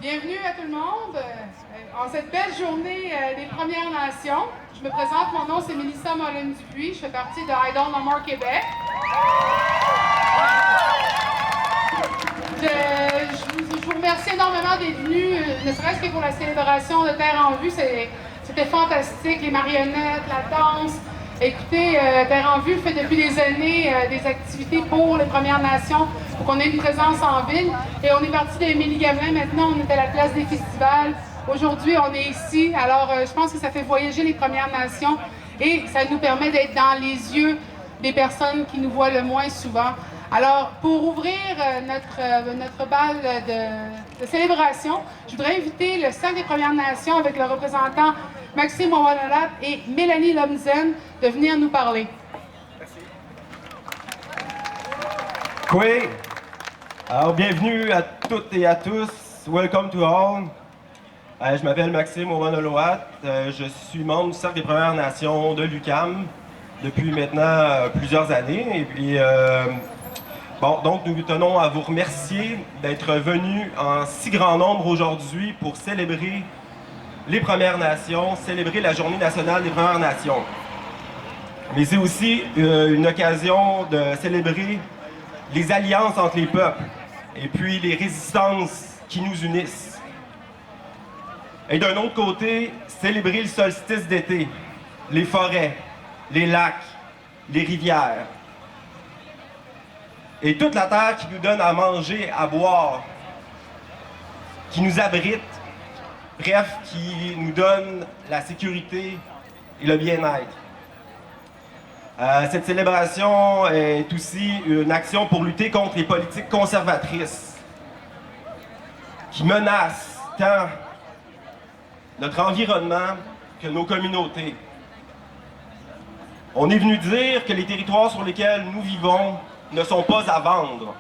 Bienvenue à tout le monde en cette belle journée des Premières Nations. Je me présente, mon nom c'est Mélissa Mollen-Dupuis, je fais partie de I Don't Know More Québec. Je vous remercie énormément d'être venus, ne serait-ce que pour la célébration de Terre en Vue. C'était fantastique, les marionnettes, la danse. Écoutez, Terre en Vue fait depuis des années des activités pour les Premières Nations, pour qu'on ait une présence en ville. Et on est parti d'Émilie-Gamelin, maintenant on est à la place des festivals. Aujourd'hui, on est ici, alors je pense que ça fait voyager les Premières Nations et ça nous permet d'être dans les yeux des personnes qui nous voient le moins souvent. Alors, pour ouvrir notre bal de célébration, je voudrais inviter le Cercle des Premières Nations avec le représentant Maxime Ouellanolat et Mélanie Lomzen de venir nous parler. Merci. Oui. Alors, bienvenue à toutes et à tous. Welcome to all. Je m'appelle Maxime Ouellanolat. Je suis membre du Cercle des Premières Nations de l'UQAM depuis maintenant plusieurs années. Et puis, donc nous tenons à vous remercier d'être venus en si grand nombre aujourd'hui pour célébrer les Premières Nations, célébrer la Journée nationale des Premières Nations. Mais c'est aussi une occasion de célébrer les alliances entre les peuples et puis les résistances qui nous unissent. Et d'un autre côté, célébrer le solstice d'été, les forêts, les lacs, les rivières. Et toute la terre qui nous donne à manger, à boire, qui nous abrite, bref, qui nous donne la sécurité et le bien-être. Cette célébration est aussi une action pour lutter contre les politiques conservatrices qui menacent tant notre environnement que nos communautés. On est venu dire que les territoires sur lesquels nous vivons ne sont pas à vendre.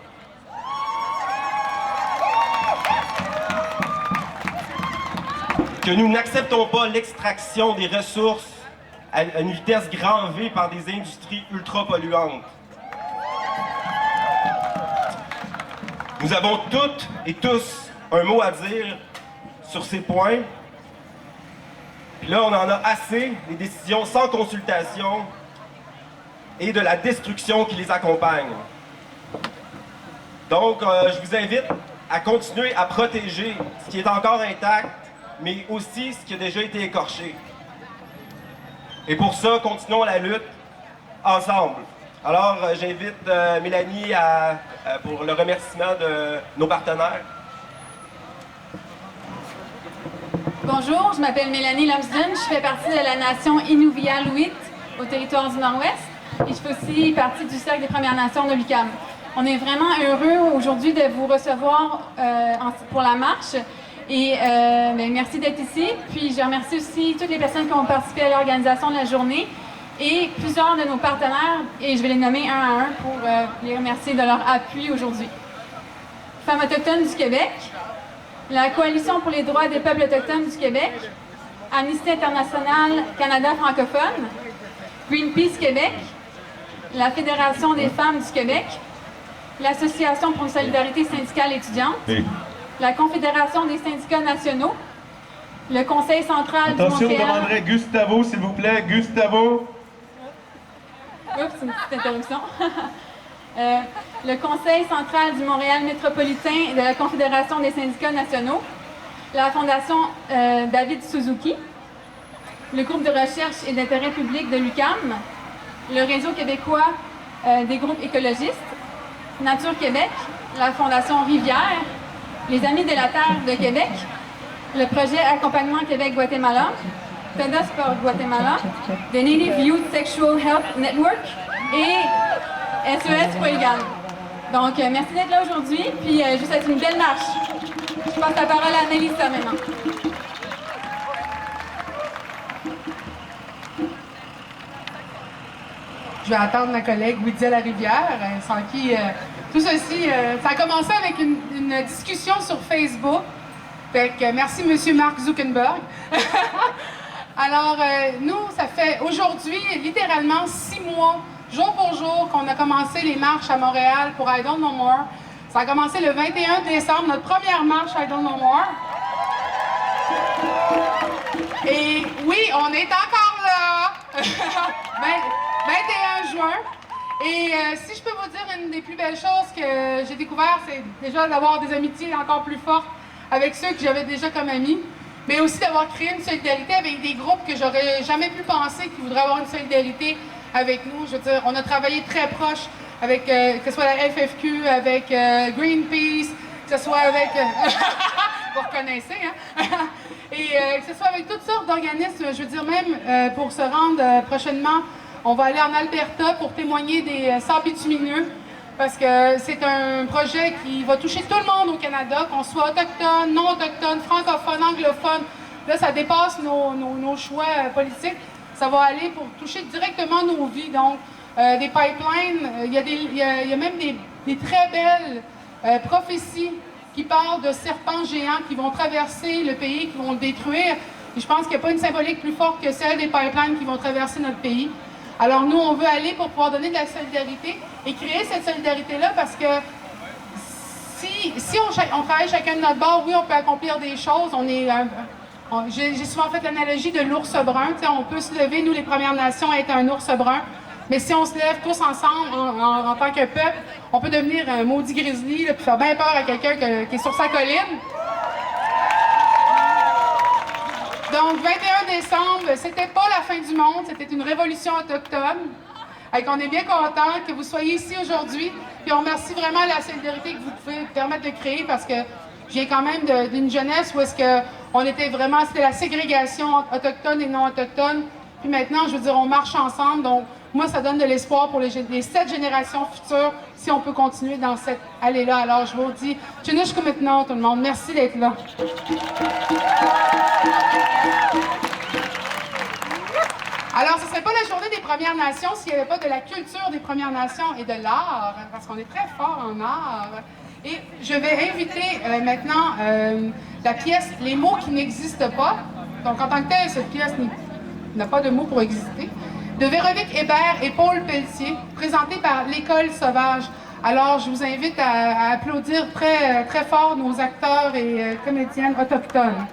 Que nous n'acceptons pas l'extraction des ressources à une vitesse grand V par des industries ultra-polluantes. Nous avons toutes et tous un mot à dire sur ces points. Puis là, on en a assez des décisions sans consultation et de la destruction qui les accompagne. Donc, je vous invite à continuer à protéger ce qui est encore intact, mais aussi ce qui a déjà été écorché. Et pour ça, continuons la lutte ensemble. Alors, j'invite Mélanie pour le remerciement de nos partenaires. Bonjour, je m'appelle Mélanie Lomzen, je fais partie de la nation Inuvialuit au territoire du Nord-Ouest et je fais aussi partie du Cercle des Premières Nations de l'UQAM. On est vraiment heureux aujourd'hui de vous recevoir pour la marche et merci d'être ici. Puis je remercie aussi toutes les personnes qui ont participé à l'organisation de la journée et plusieurs de nos partenaires, et je vais les nommer un à un pour les remercier de leur appui aujourd'hui. Femmes autochtones du Québec, la Coalition pour les droits des peuples autochtones du Québec, Amnesty International Canada francophone, Greenpeace Québec, la Fédération des femmes du Québec, l'Association pour une solidarité syndicale étudiante, la Confédération des syndicats nationaux, le Conseil central du Montréal... Attention, on demanderait Gustavo, s'il vous plaît. Gustavo. Oups, une petite interruption. Le Conseil central du Montréal métropolitain et de la Confédération des syndicats nationaux, la Fondation David Suzuki, le groupe de recherche et d'intérêt public de l'UQAM, le Réseau québécois des groupes écologistes, Nature Québec, la Fondation Rivière, les Amis de la Terre de Québec, le projet Accompagnement Québec-Guatemala, FEDA Sport Guatemala, The Native Youth Sexual Health Network et SES Polygame. Donc, merci d'être là aujourd'hui, puis je vous souhaite une belle marche. Je passe la parole à Mélissa maintenant. Je vais attendre ma collègue Wydia Larivière, sans qui tout ceci, ça a commencé avec une discussion sur Facebook. Fait que merci M. Mark Zuckerberg. Alors, nous, ça fait aujourd'hui littéralement 6 mois, jour pour jour, qu'on a commencé les marches à Montréal pour I Don't Know More. Ça a commencé le 21 décembre, notre première marche I Don't Know More. Et oui, on est encore là! 21 juin. Et si je peux vous dire, une des plus belles choses que j'ai découvert, c'est déjà d'avoir des amitiés encore plus fortes avec ceux que j'avais déjà comme amis, mais aussi d'avoir créé une solidarité avec des groupes que j'aurais jamais pu penser qui voudraient avoir une solidarité avec nous. Je veux dire, on a travaillé très proche avec, que ce soit la FFQ, avec Greenpeace, que ce soit avec... vous reconnaissez, hein? Et que ce soit avec toutes sortes d'organismes, je veux dire, même pour se rendre prochainement, on va aller en Alberta pour témoigner des sables bitumineux, parce que c'est un projet qui va toucher tout le monde au Canada, qu'on soit autochtone, non autochtone, francophone, anglophone. Là, ça dépasse nos choix politiques. Ça va aller pour toucher directement nos vies. Donc, des pipelines, il y a même des très belles prophéties qui parlent de serpents géants qui vont traverser le pays, qui vont le détruire. Et je pense qu'il n'y a pas une symbolique plus forte que celle des pipelines qui vont traverser notre pays. Alors nous, on veut aller pour pouvoir donner de la solidarité et créer cette solidarité-là parce que si on travaille chacun de notre bord, oui, on peut accomplir des choses. J'ai souvent fait l'analogie de l'ours brun. On peut se lever, nous, les Premières Nations, être un ours brun. Mais si on se lève tous ensemble en tant que peuple, on peut devenir un maudit grizzly et faire bien peur à quelqu'un qui est sur sa colline. Donc, 21 décembre, c'était pas la fin du monde, c'était une révolution autochtone. Et qu'on est bien content que vous soyez ici aujourd'hui. Puis on remercie vraiment la solidarité que vous pouvez permettre de créer parce que je viens quand même d'une jeunesse où est-ce qu'on était vraiment, c'était la ségrégation autochtone et non autochtone. Puis maintenant, je veux dire, on marche ensemble. Donc, moi, ça donne de l'espoir pour les 7 générations futures si on peut continuer dans cette allée-là. Alors, je vous dis, Tchinish maintenant, tout le monde. Merci d'être là. Alors, ce ne serait pas la journée des Premières Nations s'il n'y avait pas de la culture des Premières Nations et de l'art, parce qu'on est très fort en art. Et je vais inviter maintenant la pièce « Les mots qui n'existent pas ». Donc, en tant que telle, cette pièce n'a pas de mots pour exister. De Véronique Hébert et Paul Pelletier, présentée par l'École Sauvage. Alors, je vous invite à applaudir très, très fort nos acteurs et comédiennes autochtones.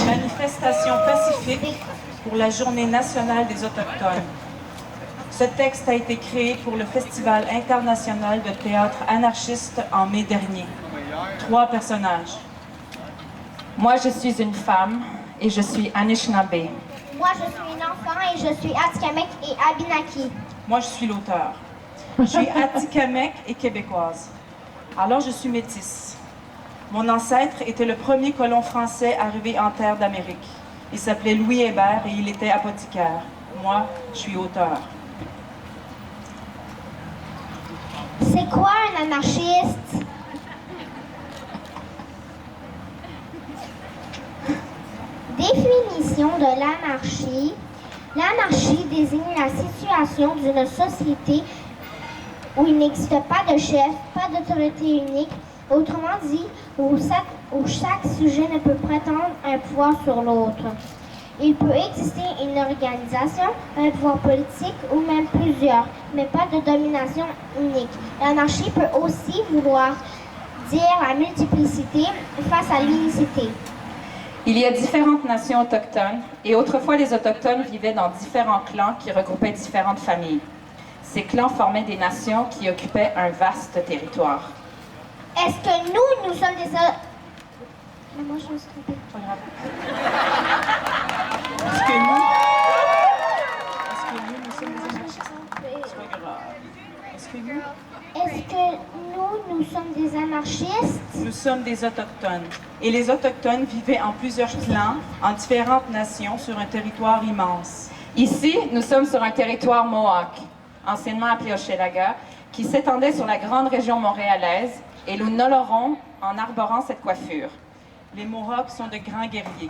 Manifestation pacifique pour la Journée nationale des Autochtones. Ce texte a été créé pour le Festival international de théâtre anarchiste en mai dernier. 3 personnages. Moi, je suis une femme et je suis Anishinaabe. Moi, je suis une enfant et je suis Atikamekw et Abenaki. Moi, je suis l'auteur. Je suis Atikamekw et québécoise. Alors, je suis métisse. Mon ancêtre était le premier colon français arrivé en terre d'Amérique. Il s'appelait Louis Hébert et il était apothicaire. Moi, je suis auteur. C'est quoi un anarchiste? Définition de l'anarchie. L'anarchie désigne la situation d'une société où il n'existe pas de chef, pas d'autorité unique, autrement dit, où chaque sujet ne peut prétendre un pouvoir sur l'autre. Il peut exister une organisation, un pouvoir politique ou même plusieurs, mais pas de domination unique. L'anarchie peut aussi vouloir dire la multiplicité face à l'unicité. Il y a différentes nations autochtones et autrefois les Autochtones vivaient dans différents clans qui regroupaient différentes familles. Ces clans formaient des nations qui occupaient un vaste territoire. Est-ce que nous sommes des... Moi, je me suis trompée. Pas grave. Est-ce que nous sommes des anarchistes? C'est pas grave. Est-ce que nous sommes des anarchistes? Nous sommes des Autochtones. Et les Autochtones vivaient en plusieurs clans, en différentes nations, sur un territoire immense. Ici, nous sommes sur un territoire Mohawk, anciennement appelé Hochelaga, qui s'étendait sur la grande région montréalaise, et nous l'honorons en arborant cette coiffure. Les Mohawks sont de grands guerriers.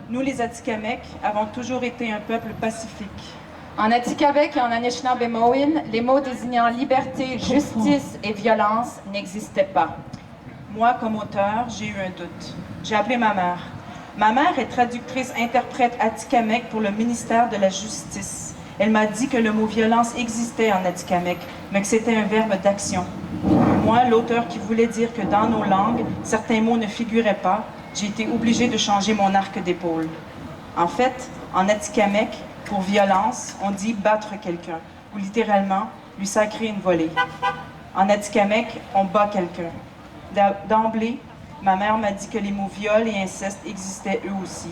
Nous, les Atikamekw, avons toujours été un peuple pacifique. En Atikamekw et en Anishinaabemowin, les mots désignant liberté, justice et violence n'existaient pas. Moi, comme auteur, j'ai eu un doute. J'ai appelé ma mère. Ma mère est traductrice-interprète atikamekw pour le ministère de la Justice. Elle m'a dit que le mot violence existait en atikamekw, mais que c'était un verbe d'action. Moi, l'auteur qui voulait dire que dans nos langues, certains mots ne figuraient pas, j'ai été obligée de changer mon arc d'épaule. En fait, en atikamekw, pour violence, on dit battre quelqu'un, ou littéralement, lui sacrer une volée. En atikamekw, on bat quelqu'un. D'emblée, ma mère m'a dit que les mots viol et inceste existaient eux aussi.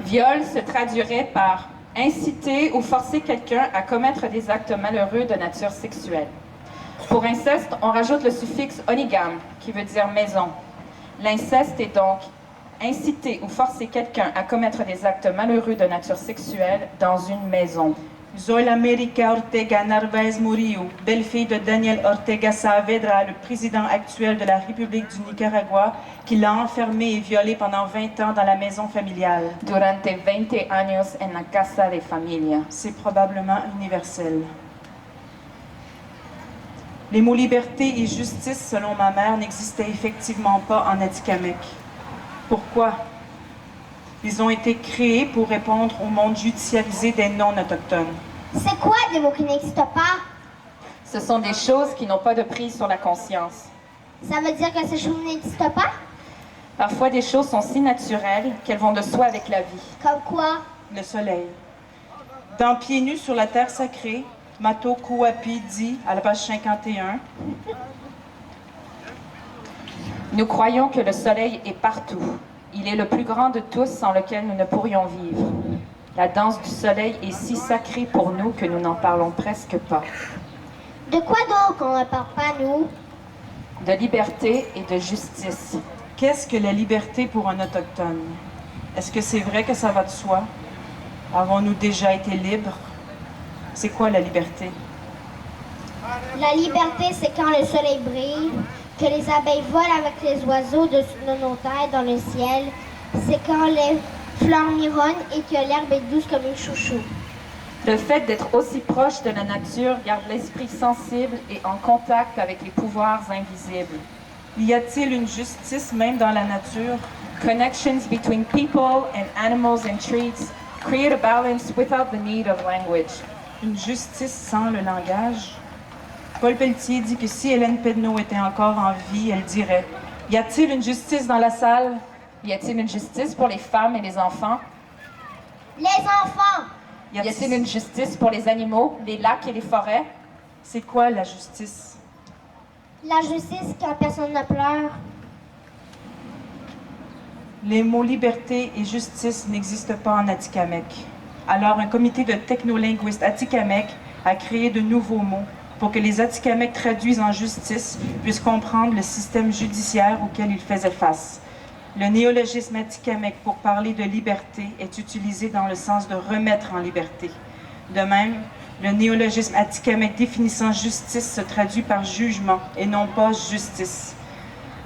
Viol se traduirait par inciter ou forcer quelqu'un à commettre des actes malheureux de nature sexuelle. Pour inceste, on rajoute le suffixe onigame, qui veut dire maison. L'inceste est donc inciter ou forcer quelqu'un à commettre des actes malheureux de nature sexuelle dans une maison. Zoila América Ortega Narvaez Murillo, belle-fille de Daniel Ortega Saavedra, le président actuel de la République du Nicaragua, qui l'a enfermée et violée pendant 20 ans dans la maison familiale. Durante 20 años en la casa de familia. C'est probablement universel. Les mots liberté et justice, selon ma mère, n'existaient effectivement pas en atikamekw. Pourquoi? Ils ont été créés pour répondre au monde judiciarisé des non-autochtones. C'est quoi des mots qui n'existent pas? Ce sont des choses qui n'ont pas de prise sur la conscience. Ça veut dire que ces choses n'existent pas? Parfois, des choses sont si naturelles qu'elles vont de soi avec la vie. Comme quoi? Le soleil. Dans Pieds nus sur la terre sacrée, Mato Kouapi dit, à la page 51, Nous croyons que le soleil est partout. Il est le plus grand de tous sans lequel nous ne pourrions vivre. La danse du soleil est si sacrée pour nous que nous n'en parlons presque pas. De quoi donc on ne parle pas, nous? De liberté et de justice. qu'est-ce que la liberté pour un Autochtone? Est-ce que c'est vrai que ça va de soi? Avons-nous déjà été libres? C'est quoi la liberté? La liberté, c'est quand le soleil brille, que les abeilles volent avec les oiseaux dessus de nos têtes dans le ciel. C'est quand les fleurs mironnent et que l'herbe est douce comme une chouchou. Le fait d'être aussi proche de la nature garde l'esprit sensible et en contact avec les pouvoirs invisibles. Y a-t-il une justice même dans la nature? Connections between people and animals and trees create a balance without the need of language. Une justice sans le langage? Paul Pelletier dit que si Hélène Pedneau était encore en vie, elle dirait « Y a-t-il une justice dans la salle? Y a-t-il une justice pour les femmes et les enfants? Les enfants! Y a-t-il une justice pour les animaux, les lacs et les forêts? C'est quoi la justice? La justice quand personne ne pleure. Les mots liberté et justice n'existent pas en Atikamekw. Alors, un comité de technolinguistes Atikamekw a créé de nouveaux mots pour que les Atikamekw traduisent en justice puissent comprendre le système judiciaire auquel ils faisaient face. Le néologisme Atikamekw pour parler de liberté est utilisé dans le sens de remettre en liberté. De même, le néologisme Atikamekw définissant justice se traduit par jugement et non pas justice.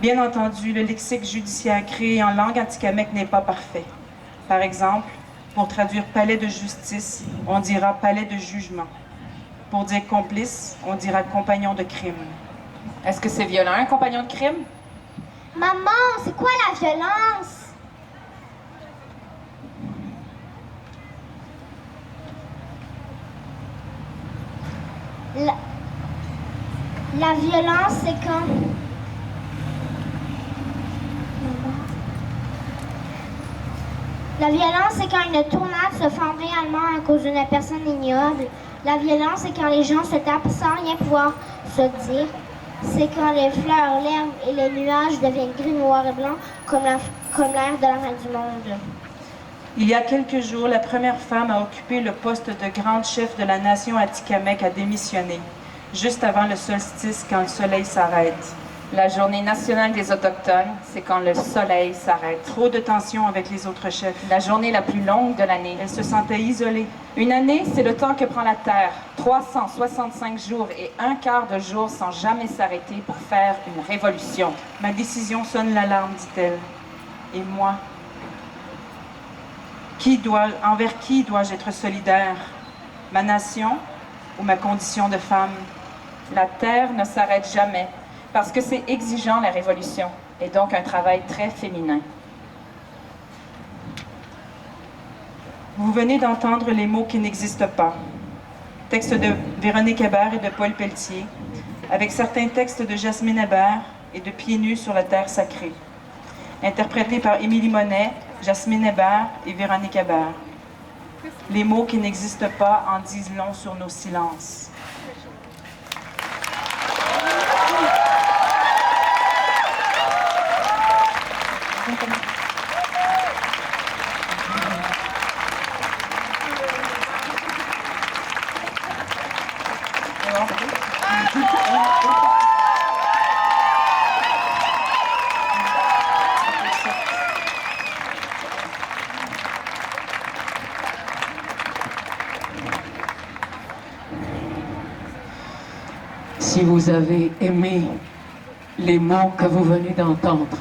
Bien entendu, le lexique judiciaire créé en langue atikamekw n'est pas parfait. Par exemple, pour traduire palais de justice, on dira palais de jugement. Pour dire complice, on dira compagnon de crime. Est-ce que c'est violent, un compagnon de crime? Maman, c'est quoi la violence? La violence, c'est quand... La violence, c'est quand une tornade se forme réellement à cause d'une personne ignoble. La violence, c'est quand les gens se tapent sans rien pouvoir se dire. C'est quand les fleurs, l'herbe et les nuages deviennent gris, noirs et blancs comme l'air de la fin du monde. Il y a quelques jours, la première femme à occuper le poste de grande chef de la nation Atikamekw a démissionné, juste avant le solstice quand le soleil s'arrête. La journée nationale des Autochtones, c'est quand le soleil s'arrête. Trop de tension avec les autres chefs. La journée la plus longue de l'année. Elle se sentait isolée. Une année, c'est le temps que prend la Terre. 365 jours et un quart de jour sans jamais s'arrêter pour faire une révolution. Ma décision sonne l'alarme, dit-elle. Et moi? Envers qui dois-je être solidaire? Ma nation ou ma condition de femme? La Terre ne s'arrête jamais. Parce que c'est exigeant la révolution, et donc un travail très féminin. Vous venez d'entendre les mots qui n'existent pas. Texte de Véronique Hébert et de Paul Pelletier, avec certains textes de Jasmine Hébert et de Pieds nus sur la terre sacrée, interprétés par Émilie Monet, Jasmine Hébert et Véronique Hébert. Les mots qui n'existent pas en disent long sur nos silences. Si vous avez aimé les mots que vous venez d'entendre,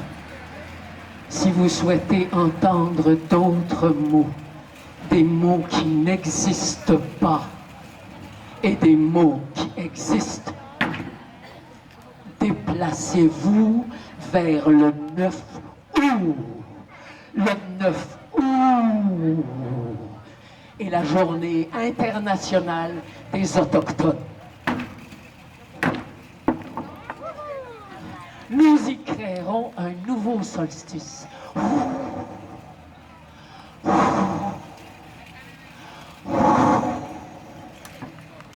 si vous souhaitez entendre d'autres mots, des mots qui n'existent pas et des mots qui existent, déplacez-vous vers le 9 août. Le 9 août est la journée internationale des Autochtones. Nous y créerons un nouveau solstice.